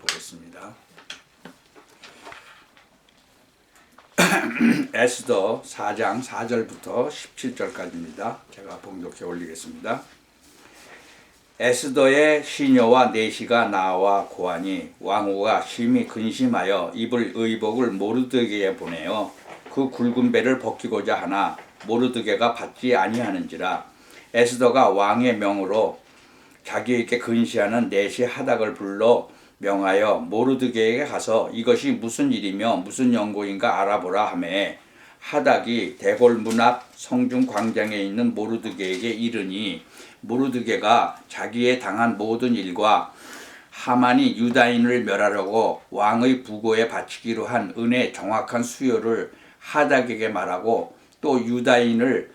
보겠습니다. 에스더 4장 4절부터 17절까지입니다. 제가 봉독해 올리겠습니다. 에스더의 시녀와 내시가 나와 고하니 왕후가 심히 근심하여 입을 의복을 모르드게에 보내어 그 굵은 배를 벗기고자 하나 모르드게가 받지 아니하는지라. 에스더가 왕의 명으로 자기에게 근시하는 내시 하닥을 불러 명하여 모르드게에게 가서 이것이 무슨 일이며 무슨 연고인가 알아보라 하매 하닥이 대궐 문 앞 성중 광장에 있는 모르드게에게 이르니 모르드게가 자기의 당한 모든 일과 하만이 유다인을 멸하려고 왕의 부고에 바치기로 한 은의 정확한 수요를 하닥에게 말하고 또 유다인을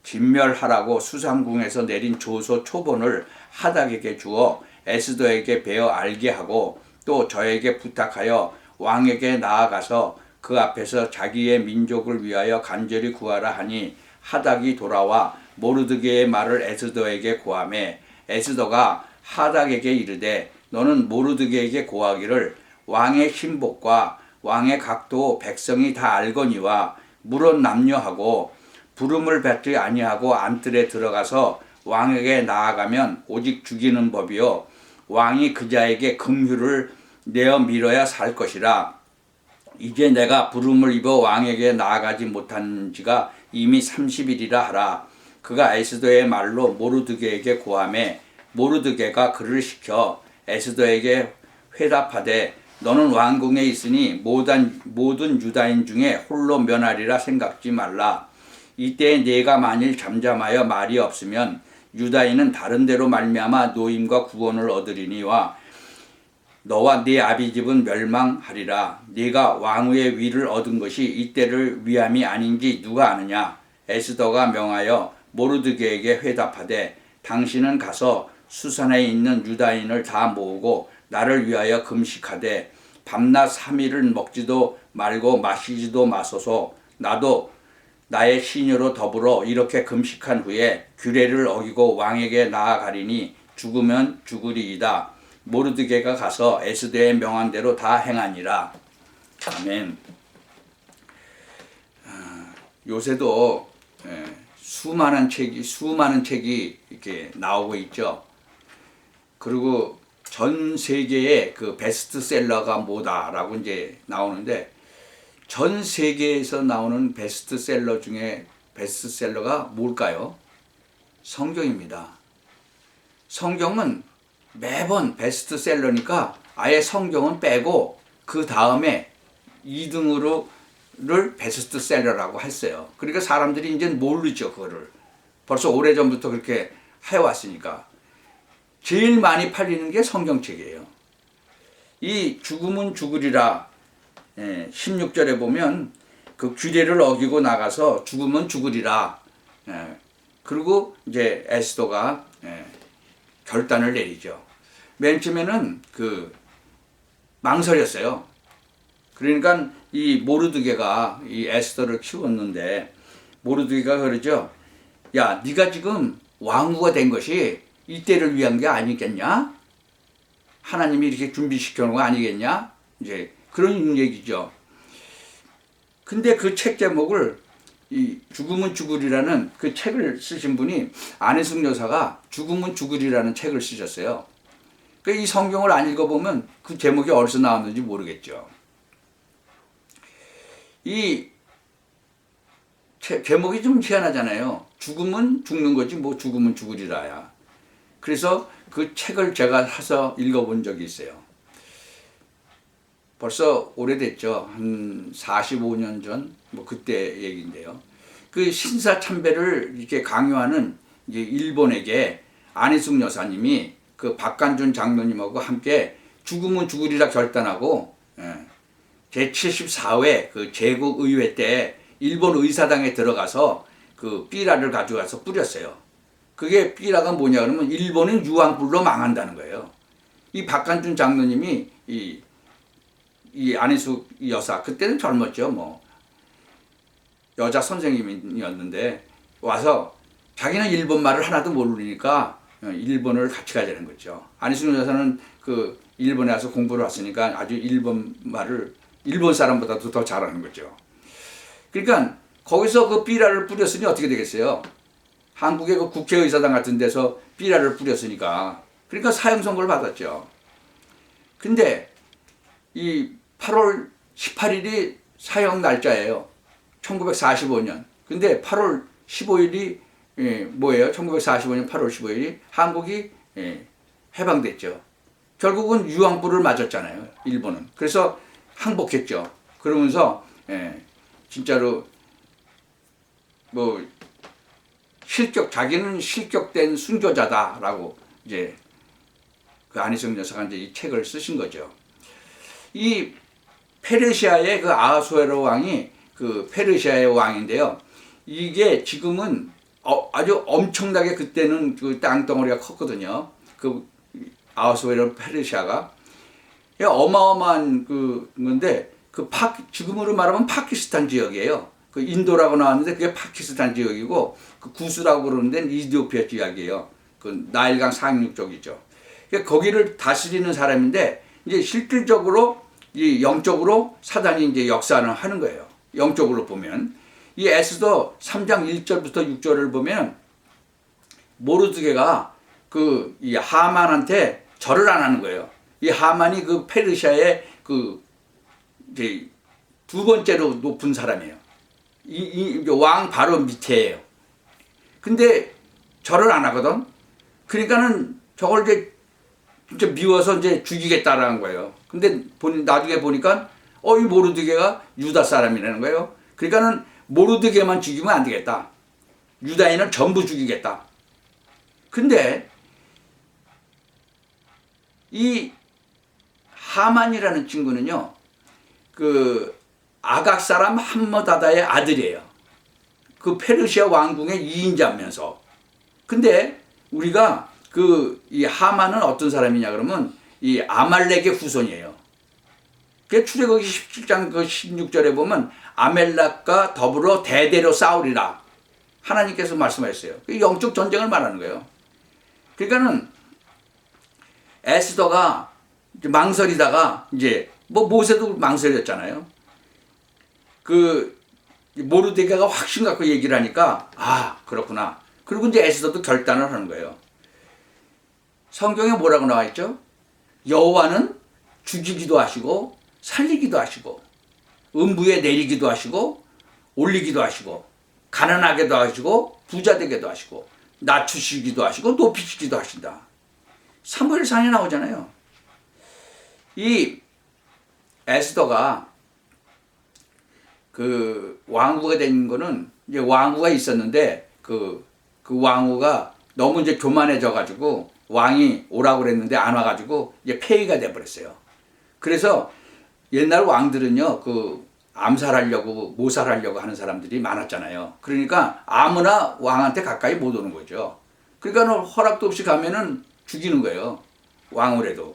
진멸하라고 수상궁에서 내린 조서 초본을 하닥에게 주어 에스더에게 베어 알게 하고 또 저에게 부탁하여 왕에게 나아가서 그 앞에서 자기의 민족을 위하여 간절히 구하라 하니 하닥이 돌아와 모르드게의 말을 에스더에게 고하매 에스더가 하닥에게 이르되 너는 모르드게에게 고하기를 왕의 신복과 왕의 각도 백성이 다 알거니와 물은 남녀하고 부름을 받지 아니하고 안뜰에 들어가서 왕에게 나아가면 오직 죽이는 법이요 왕이 그자에게 긍휼을 내어 밀어야 살 것이라. 이제 내가 부름을 입어 왕에게 나아가지 못한 지가 이미 30일이라 하라. 그가 에스더의 말로 모르드게에게 고하매 모르드게가 그를 시켜 에스더에게 회답하되 너는 왕궁에 있으니 모든 유다인 중에 홀로 면하리라 생각지 말라. 이때 네가 만일 잠잠하여 말이 없으면 유다인은 다른 데로 말미암아 노임과 구원을 얻으리니와 너와 네 아비 집은 멸망하리라. 네가 왕후의 위를 얻은 것이 이때를 위함이 아닌지 누가 아느냐. 에스더가 명하여 모르드게에게 회답하되 당신은 가서 수산에 있는 유다인을 다 모으고 나를 위하여 금식하되 밤낮 3일을 먹지도 말고 마시지도 마소서. 나도 나의 시녀로 더불어 이렇게 금식한 후에 규례를 어기고 왕에게 나아가리니 죽으면 죽으리이다. 모르드게가 가서 에스더의 명한 대로 다 행하니라. 아멘. 요새도 수많은 책이 이렇게 나오고 있죠. 그리고 전 세계의 그 베스트셀러가 뭐다라고 이제 나오는데 전 세계에서 나오는 베스트셀러 중에 베스트셀러가 뭘까요? 성경입니다. 성경은 매번 베스트셀러니까 아예 성경은 빼고 그 다음에 2등으로를 베스트셀러라고 했어요. 그러니까 사람들이 이제 모르죠, 그거를. 벌써 오래전부터 그렇게 해왔으니까. 제일 많이 팔리는 게 성경책이에요. 이 죽음은 죽으리라 16절에 보면 그 규례를 어기고 나가서 죽으면 죽으리라. 그리고 이제 에스더가 결단을 내리죠. 맨 처음에는 그 망설였어요. 그러니까 이 모르드게가 이 에스더를 키웠는데 모르드게가 그러죠. 야, 네가 지금 왕후가 된 것이 이때를 위한 게 아니겠냐? 하나님이 이렇게 준비시켜 놓은 거 아니겠냐? 이제 그런 얘기죠. 근데 그 책 제목을 이 죽음은 죽으리라는 그 책을 쓰신 분이 안혜숙 여사가 죽음은 죽으리라는 책을 쓰셨어요. 그러니까 이 성경을 안 읽어보면 그 제목이 어디서 나왔는지 모르겠죠. 이 제목이 좀 희한하잖아요. 죽음은 죽는 거지 뭐 죽음은 죽으리라야. 그래서 그 책을 제가 사서 읽어본 적이 있어요. 벌써 오래됐죠. 한 45년 전, 뭐 그때 얘기인데요. 그 신사참배를 이렇게 강요하는 이제 일본에게 안혜숙 여사님이 그 박간준 장로님하고 함께 죽으면 죽으리라 결단하고 제74회 그 제국의회 때 일본 의사당에 들어가서 그 삐라를 가져가서 뿌렸어요. 그게 삐라가 뭐냐 그러면 일본은 유황불로 망한다는 거예요. 이 박간준 장로님이 이 안혜숙 여사 그때는 젊었죠. 뭐 여자 선생님이었는데 와서 자기는 일본 말을 하나도 모르니까 일본을 같이 가자는 거죠. 안혜숙 여사는 그 일본에 와서 공부를 왔으니까 아주 일본 말을 일본 사람보다도 더 잘하는 거죠. 그러니까 거기서 그 삐라를 뿌렸으니 어떻게 되겠어요? 한국의 그 국회의사당 같은 데서 삐라를 뿌렸으니까. 그러니까 사형 선고를 받았죠. 근데 이 8월 18일이 사형 날짜예요. 1945년. 근데 8월 15일이 뭐예요? 1945년 8월 15일이 한국이 해방됐죠. 결국은 유황불을 맞았잖아요. 일본은. 그래서 항복했죠. 그러면서 진짜로 뭐 자기는 실격된 순교자다라고 이제 그 안희성 여사가 이제 이 책을 쓰신 거죠. 이 페르시아의 그 아하수에로 왕이 그 페르시아의 왕인데요. 이게 지금은 아주 엄청나게 그때는 그 땅덩어리가 컸거든요. 그 아하수에로 페르시아가 어마어마한 그 건데 지금으로 말하면 파키스탄 지역이에요. 그 인도라고 나왔는데 그게 파키스탄 지역이고 그 구스라고 그러는 데는 이디오피아 지역이에요. 그 나일강 상류 쪽이죠. 거기를 다스리는 사람인데 이제 실질적으로 이 영적으로 사단이 이제 역사를 하는 거예요. 영적으로 보면 이 에스더 3장 1절부터 6절을 보면 모르드게가 그 이 하만한테 절을 안 하는 거예요. 이 하만이 그 페르시아의 그 이제 두 번째로 높은 사람이에요. 이 왕 바로 밑에예요. 근데 절을 안 하거든. 그러니까는 저걸 이제 진짜 미워서 이제 죽이겠다라는 거예요. 근데 나중에 보니까 이 모르드게가 유다 사람이라는 거예요. 그러니까는 모르드게만 죽이면 안 되겠다. 유다인은 전부 죽이겠다. 근데 이 하만이라는 친구는요, 그 아각 사람 함므다다의 아들이에요. 그 페르시아 왕궁의 2인자면서. 근데 우리가 이 하만은 어떤 사람이냐 그러면 이 아말렉의 후손이에요. 그 출애굽기 17장 그 16절에 보면 아멜렉과 더불어 대대로 싸우리라 하나님께서 말씀하셨어요. 그 영적 전쟁을 말하는 거예요. 그러니까는 에스더가 망설이다가 이제 뭐 모세도 망설였잖아요. 그 모르드게가 확신 갖고 얘기를 하니까 그렇구나. 그리고 이제 에스더도 결단을 하는 거예요. 성경에 뭐라고 나와 있죠? 여호와는 죽이기도 하시고 살리기도 하시고 음부에 내리기도 하시고 올리기도 하시고 가난하게도 하시고 부자 되게도 하시고 낮추시기도 하시고 높이시기도 하신다. 사무엘상에 나오잖아요. 이 에스더가 그 왕후가 된 거는 이제 왕후가 있었는데 그 왕후가 너무 이제 교만해져 가지고 왕이 오라고 그랬는데 안 와가지고 이제 폐위가 돼버렸어요. 그래서 옛날 왕들은요, 그 암살하려고 모살하려고 하는 사람들이 많았잖아요. 그러니까 아무나 왕한테 가까이 못 오는 거죠. 그러니까 허락도 없이 가면은 죽이는 거예요. 왕후래도.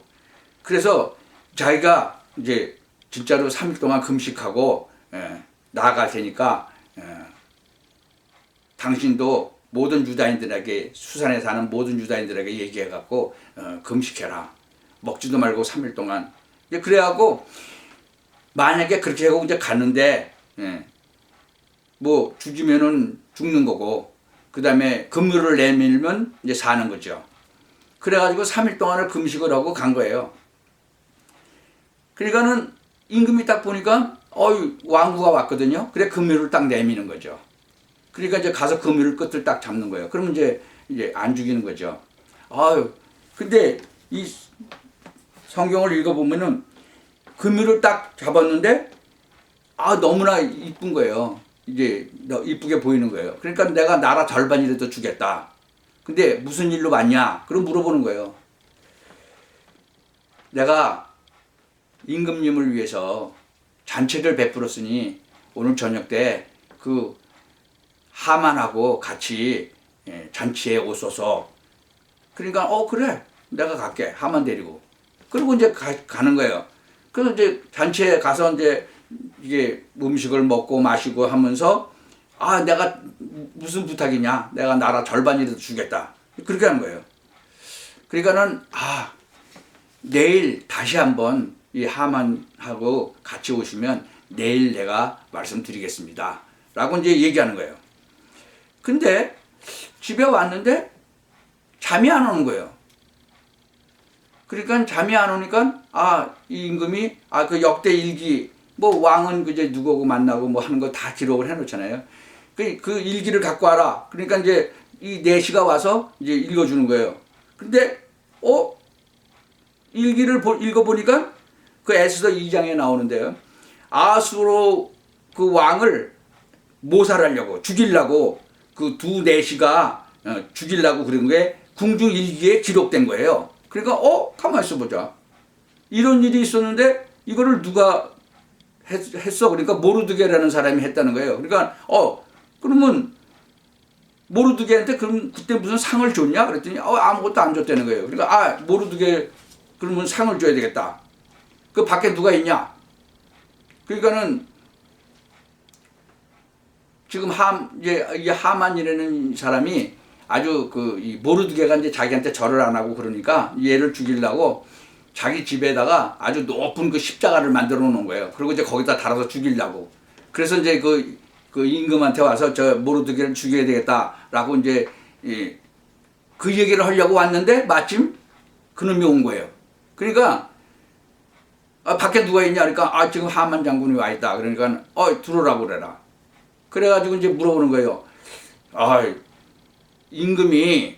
그래서 자기가 이제 진짜로 3일 동안 금식하고 나아갈 테니까 당신도 모든 유다인들에게 수산에 사는 모든 유다인들에게 얘기해갖고 금식해라. 먹지도 말고 3일 동안. 그래갖고 만약에 그렇게 하고 이제 갔는데 뭐 죽이면은 죽는 거고 그 다음에 금요를 내밀면 이제 사는 거죠. 그래가지고 3일 동안을 금식을 하고 간 거예요. 그러니까는 임금이 딱 보니까 왕후가 왔거든요. 그래 금요를 딱 내미는 거죠. 그러니까 이제 가서 금요일 끝을 딱 잡는 거예요. 그러면 이제 안 죽이는 거죠. 근데 이 성경을 읽어보면은 금요일을 딱 잡았는데 너무나 이쁜 거예요. 이제 이쁘게 보이는 거예요. 그러니까 내가 나라 절반이라도 주겠다. 근데 무슨 일로 왔냐? 그럼 물어보는 거예요. 내가 임금님을 위해서 잔치를 베풀었으니 오늘 저녁 때 그 하만하고 같이 잔치에 오소서. 그러니까 그래 내가 갈게. 하만 데리고. 그리고 이제 가는 거예요. 그래서 이제 잔치에 가서 이제 이게 음식을 먹고 마시고 하면서 내가 무슨 부탁이냐? 내가 나라 절반이라도 주겠다. 그렇게 하는 거예요. 그러니까는 내일 다시 한번 이 하만하고 같이 오시면 내일 내가 말씀드리겠습니다. 라고 이제 얘기하는 거예요. 근데 집에 왔는데 잠이 안 오는 거예요. 그러니까 잠이 안 오니까 이 임금이 그 역대 일기 뭐 왕은 그제 누구하고 만나고 뭐 하는 거 다 기록을 해놓잖아요. 그 일기를 갖고 와라. 그러니까 이제 이 내시가 와서 이제 읽어주는 거예요. 근데 일기를 읽어보니까 그 에스더 2장에 나오는데요. 아수로 그 왕을 모살하려고 죽이려고 그 두 내시가 죽이려고 그런 게 궁중 일기에 기록된 거예요. 그러니까 가만히 있어보자. 이런 일이 있었는데 이거를 누가 했어? 그러니까 모르드게라는 사람이 했다는 거예요. 그러니까 그러면 모르드게한테 그럼 그때 무슨 상을 줬냐? 그랬더니 아무것도 안 줬다는 거예요. 그러니까 모르드게 그러면 상을 줘야 되겠다. 그 밖에 누가 있냐? 그러니까는 지금 이 하만이라는 사람이 아주 이 모르드게가 이제 자기한테 절을 안 하고 그러니까 얘를 죽이려고 자기 집에다가 아주 높은 그 십자가를 만들어 놓은 거예요. 그리고 이제 거기다 달아서 죽이려고. 그래서 이제 그 임금한테 와서 저 모르드게를 죽여야 되겠다라고 이제 그 얘기를 하려고 왔는데 마침 그놈이 온 거예요. 그러니까 밖에 누가 있냐 그러니까 지금 하만 장군이 와 있다. 그러니까 들어오라고 그래라. 그래가지고 이제 물어보는 거예요. 임금이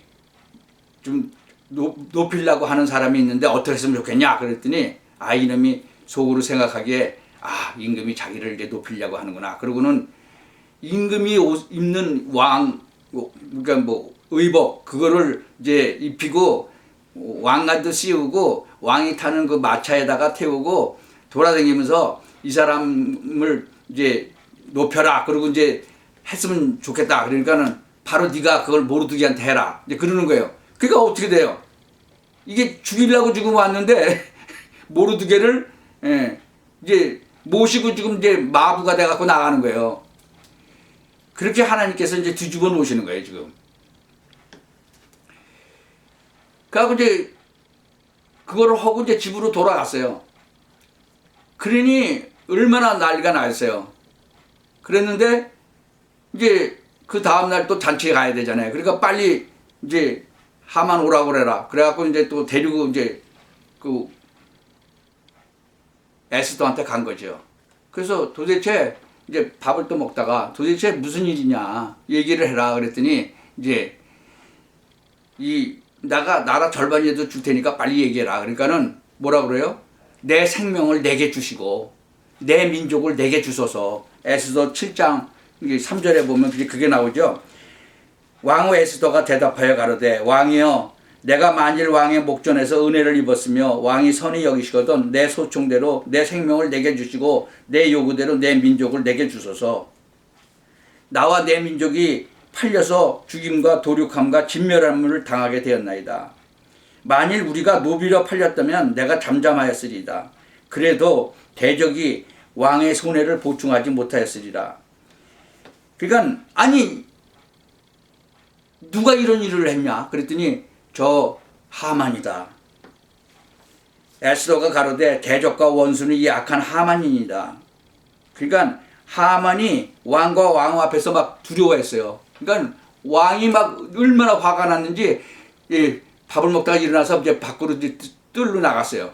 좀 높이려고 하는 사람이 있는데 어떻게 했으면 좋겠냐 그랬더니 이놈이 속으로 생각하기에 임금이 자기를 이제 높이려고 하는구나. 그러고는 임금이 입는 그러니까 뭐 의복 그거를 이제 입히고 왕관도 씌우고 왕이 타는 그 마차에다가 태우고 돌아다니면서 이 사람을 이제 높여라. 그리고 이제 했으면 좋겠다. 그러니까는 바로 네가 그걸 모르드게한테 해라. 이제 그러는 거예요. 그러니까 어떻게 돼요? 이게 죽이려고 지금 왔는데 모르드게를 이제 모시고 지금 이제 마부가 돼갖고 나가는 거예요. 그렇게 하나님께서 이제 뒤집어 놓으시는 거예요 지금. 그래갖고 이제 그거를 하고 이제 집으로 돌아갔어요. 그러니 얼마나 난리가 났어요. 그랬는데 이제 그 다음날 또 잔치에 가야 되잖아요. 그러니까 빨리 이제 하만 오라고 그래라. 그래갖고 이제 또 데리고 이제 그 에스더한테 간 거죠. 그래서 도대체 이제 밥을 또 먹다가 도대체 무슨 일이냐 얘기를 해라 그랬더니 이제 나라 절반이라도 줄 테니까 빨리 얘기해라. 그러니까는 뭐라 그래요? 내 생명을 내게 주시고 내 민족을 내게 주소서. 에스더 7장 3절에 보면 그게 나오죠. 왕후 에스더가 대답하여 가로되 왕이여 내가 만일 왕의 목전에서 은혜를 입었으며 왕이 선히 여기시거든 내 소총대로 내 생명을 내게 주시고 내 요구대로 내 민족을 내게 주소서. 나와 내 민족이 팔려서 죽임과 도륙함과 진멸함을 당하게 되었나이다. 만일 우리가 노비로 팔렸다면 내가 잠잠하였으리다. 그래도 대적이 왕의 손해를 보충하지 못하였으리라. 그러니까 누가 이런 일을 했냐 그랬더니 저 하만이다. 에스더가 가로되 대적과 원수는 이 악한 하만이니이다. 그러니까 하만이 왕과 왕후 앞에서 막 두려워했어요. 그러니까 왕이 막 얼마나 화가 났는지 밥을 먹다가 일어나서 이제 밖으로 뜰로 나갔어요.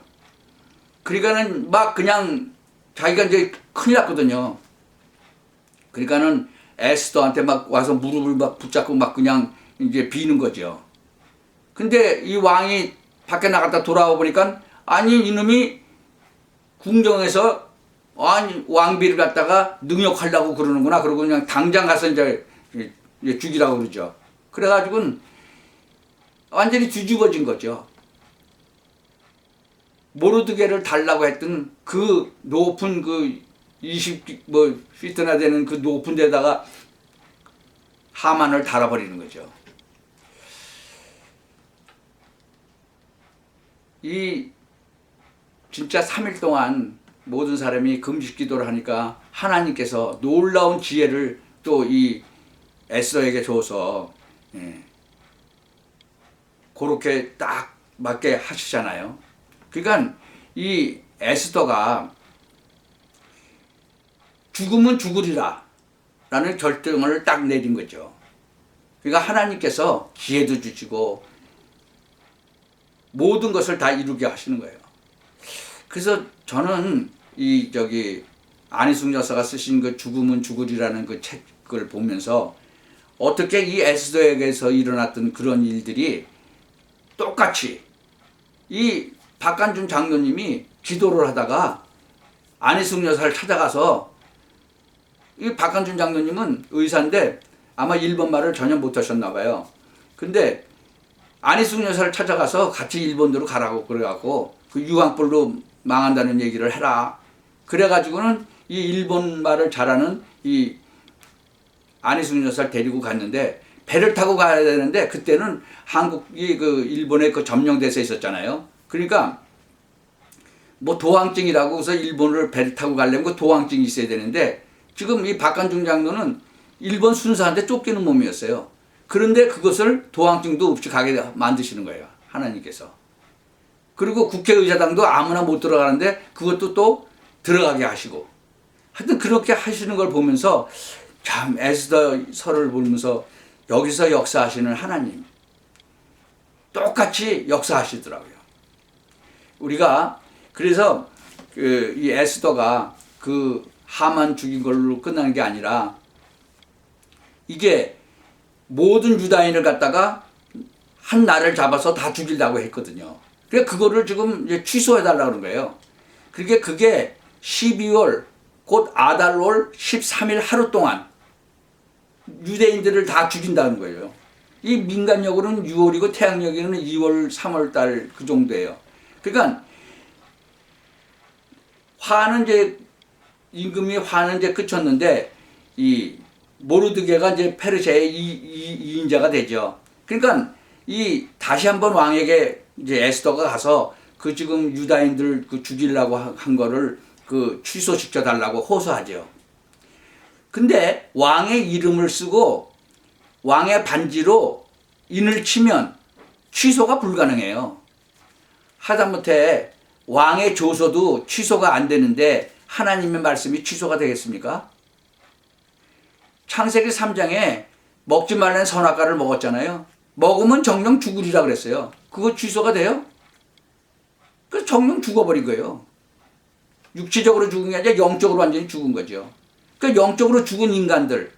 그러니까는 막 그냥 자기가 이제 큰일 났거든요. 그러니까는 에스더한테 막 와서 무릎을 막 붙잡고 막 그냥 이제 비는 거죠. 근데 이 왕이 밖에 나갔다 돌아와 보니까 이놈이 궁정에서 왕비를 갖다가 능욕하려고 그러는구나. 그러고 그냥 당장 가서 이제 죽이라고 그러죠. 그래가지고는 완전히 뒤집어진 거죠. 모르드게를 달라고 했던 그 높은 20피트나 되는 그 높은 데다가 하만을 달아버리는 거죠. 진짜 3일 동안 모든 사람이 금식 기도를 하니까 하나님께서 놀라운 지혜를 또 이 에스더에게 줘서 그렇게 딱 맞게 하시잖아요. 그러니까 이 에스더가 죽으면 죽으리라 라는 결정을 딱 내린 거죠. 그러니까 하나님께서 기회도 주시고 모든 것을 다 이루게 하시는 거예요. 그래서 저는 안희숙 여사가 쓰신 그 죽으면 죽으리라는 그 책을 보면서 어떻게 이 에스더에게서 일어났던 그런 일들이 똑같이 이 박간준 장로님이 기도를 하다가 안희숙 여사를 찾아가서, 이 박간준 장로님은 의사인데 아마 일본말을 전혀 못하셨나 봐요. 근데 안희숙 여사를 찾아가서 같이 일본으로 가라고 그래갖고 그 유황불로 망한다는 얘기를 해라. 그래가지고는 이 일본말을 잘하는 이 안희숙 여사를 데리고 갔는데, 배를 타고 가야 되는데 그때는 한국이 그 일본의 그 점령돼서 있었잖아요. 그러니까 뭐 도항증이라고 해서 일본을 배를 타고 가려면 그 도항증이 있어야 되는데, 지금 이 박간중 장로는 일본 순사한테 쫓기는 몸이었어요. 그런데 그것을 도항증도 없이 가게 만드시는 거예요, 하나님께서. 그리고 국회의사당도 아무나 못 들어가는데 그것도 또 들어가게 하시고, 하여튼 그렇게 하시는 걸 보면서 참 에스더서를 보면서 여기서 역사하시는 하나님 똑같이 역사하시더라고요. 우리가 그래서 이 에스더가 그 하만 죽인 걸로 끝나는 게 아니라, 이게 모든 유다인을 갖다가 한 날을 잡아서 다 죽이려고 했거든요. 그러니까 그거를 지금 이제 취소해달라고 그런 거예요. 그러니까 그게 12월 곧 아달월 13일 하루 동안 유대인들을 다 죽인다는 거예요. 이 민간력으로는 6월이고 태양력에는 2월, 3월 달 그 정도예요. 그러니까 임금이 화는 이제 그쳤는데, 이 모르드게가 이제 페르시아의 이인자가 되죠. 그러니까 이 다시 한번 왕에게 이제 에스더가 가서 그 지금 유다인들 그 죽이려고 한 거를 그 취소시켜 달라고 호소하죠. 근데 왕의 이름을 쓰고 왕의 반지로 인을 치면 취소가 불가능해요. 하다못해 왕의 조서도 취소가 안 되는데 하나님의 말씀이 취소가 되겠습니까? 창세기 3장에 먹지 말라는 선악과를 먹었잖아요. 먹으면 정령 죽으리라 그랬어요. 그거 취소가 돼요? 그래서 정령 죽어버린 거예요. 육체적으로 죽은 게 아니라 영적으로 완전히 죽은 거죠. 그러니까 영적으로 죽은 인간들,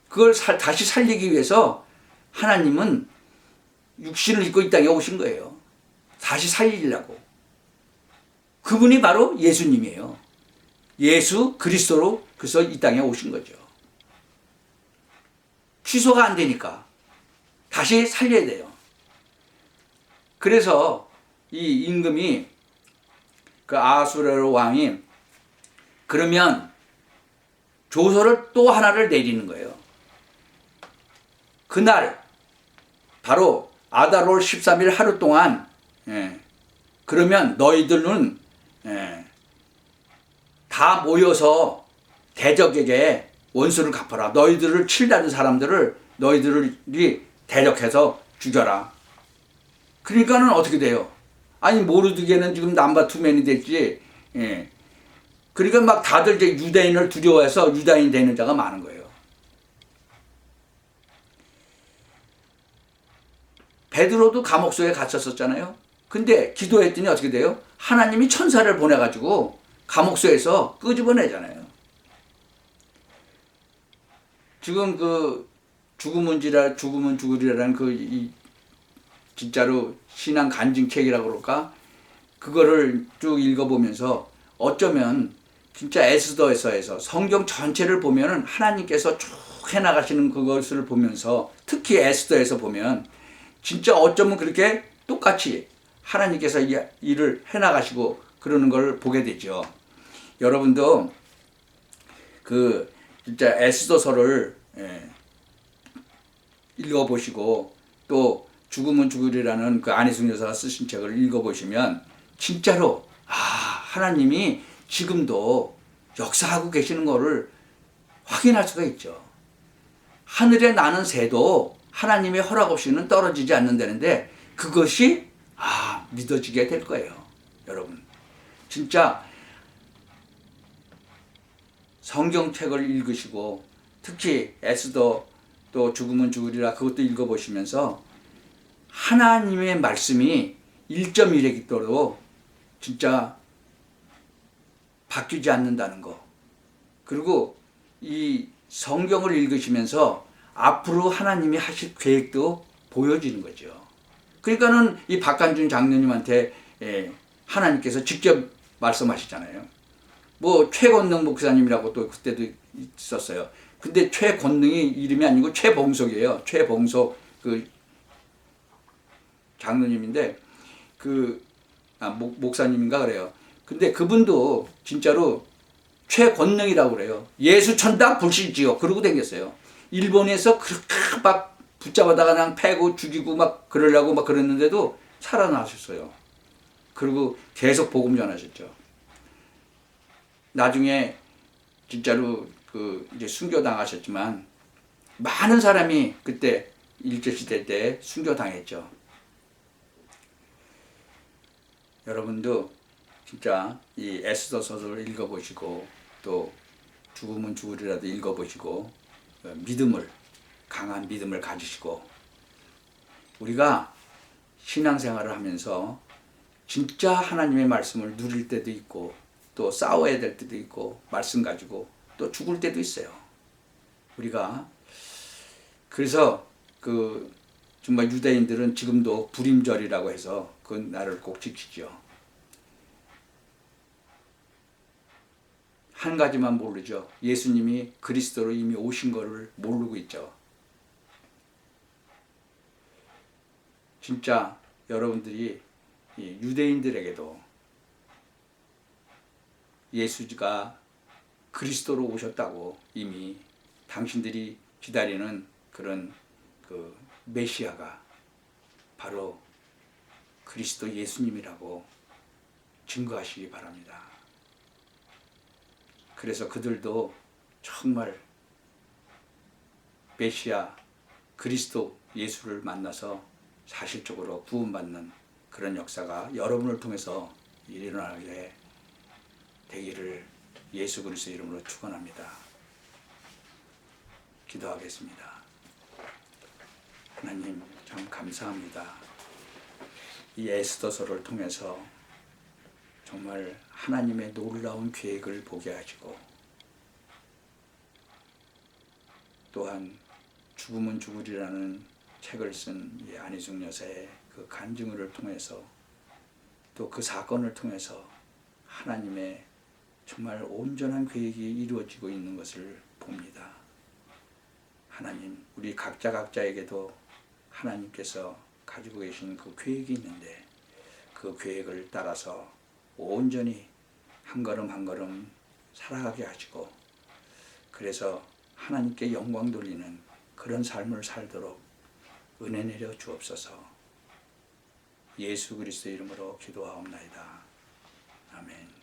그걸 다시 살리기 위해서 하나님은 육신을 입고 이 땅에 오신 거예요. 다시 살리려고. 그분이 바로 예수님이에요. 예수 그리스도로 그래서 이 땅에 오신 거죠. 취소가 안 되니까 다시 살려야 돼요. 그래서 이 임금이 그 아하수에로 왕이 그러면 조서를 또 하나를 내리는 거예요. 그날 바로 아달월 13일 하루 동안 그러면 너희들은 다 모여서 대적에게 원수를 갚아라. 너희들을 칠다는 사람들을 너희들이 대적해서 죽여라. 그러니까는 어떻게 돼요? 아니 모르드게는 지금 남바 투맨이 됐지. 그러니까 막 다들 이제 유대인을 두려워해서 유다인 되는 자가 많은 거예요. 베드로도 감옥소에 갇혔었잖아요. 근데 기도했더니 어떻게 돼요? 하나님이 천사를 보내가지고 감옥소에서 끄집어내잖아요. 지금 그 죽으면 죽으리라는 진짜로 신앙 간증책이라고 그럴까? 그거를 쭉 읽어보면서 어쩌면 진짜 에스더에서 성경 전체를 보면은 하나님께서 쭉 해나가시는 그것을 보면서 특히 에스더에서 보면 진짜 어쩌면 그렇게 똑같이 하나님께서 일을 해나가시고 그러는 걸 보게 되죠. 여러분도 그 진짜 에스더서를 읽어보시고 또 죽으면 죽으리라는 그 안희숙 여사가 쓰신 책을 읽어보시면 진짜로 하나님이 지금도 역사하고 계시는 거를 확인할 수가 있죠. 하늘에 나는 새도 하나님의 허락 없이는 떨어지지 않는다는데 그것이 믿어지게 될 거예요. 여러분, 진짜 성경책을 읽으시고 특히 에스더 또 죽으면 죽으리라 그것도 읽어보시면서 하나님의 말씀이 1.1획도로 진짜 바뀌지 않는다는 거. 그리고 이 성경을 읽으시면서 앞으로 하나님이 하실 계획도 보여지는 거죠. 그러니까는 이 박간준 장로님한테 하나님께서 직접 말씀하시잖아요. 뭐 최건능 목사님이라고 또 그때도 있었어요. 근데 최건능이 이름이 아니고 최봉석이에요. 최봉석 그 장로님인데 목사님인가 그래요. 근데 그분도 진짜로 최권능이라고 그래요. 예수 천당 불신지요. 그러고 댕겼어요. 일본에서 그렇게 막 붙잡아다가 그냥 패고 죽이고 막 그러려고 막 그랬는데도 살아나셨어요. 그리고 계속 복음 전하셨죠. 나중에 진짜로 이제 순교당하셨지만 많은 사람이 그때 일제시대 때 순교당했죠. 여러분도 진짜 이 에스더 서술을 읽어보시고 또 죽으면 죽으리라도 읽어보시고 강한 믿음을 가지시고 우리가 신앙생활을 하면서 진짜 하나님의 말씀을 누릴 때도 있고 또 싸워야 될 때도 있고 말씀 가지고 또 죽을 때도 있어요. 우리가 그래서 정말 유대인들은 지금도 불임절이라고 해서 그 날을 꼭 지키죠. 한 가지만 모르죠. 예수님이 그리스도로 이미 오신 것을 모르고 있죠. 진짜 여러분들이 유대인들에게도 예수가 그리스도로 오셨다고 이미 당신들이 기다리는 그런 메시아가 바로 그리스도 예수님이라고 증거하시기 바랍니다. 그래서 그들도 정말 메시아 그리스도 예수를 만나서 사실적으로 구원받는 그런 역사가 여러분을 통해서 일어나게 되기를 예수 그리스도 이름으로 축원합니다. 기도하겠습니다. 하나님 참 감사합니다. 이 에스더서를 통해서 정말 하나님의 놀라운 계획을 보게 하시고 또한 죽으면 죽으리라는 책을 쓴 이 안희숙 여사의 그 간증을 통해서 또 그 사건을 통해서 하나님의 정말 온전한 계획이 이루어지고 있는 것을 봅니다. 하나님, 우리 각자에게도 하나님께서 가지고 계신 그 계획이 있는데 그 계획을 따라서 온전히 한 걸음 한 걸음 살아가게 하시고 그래서 하나님께 영광 돌리는 그런 삶을 살도록 은혜 내려 주옵소서. 예수 그리스도 이름으로 기도하옵나이다. 아멘.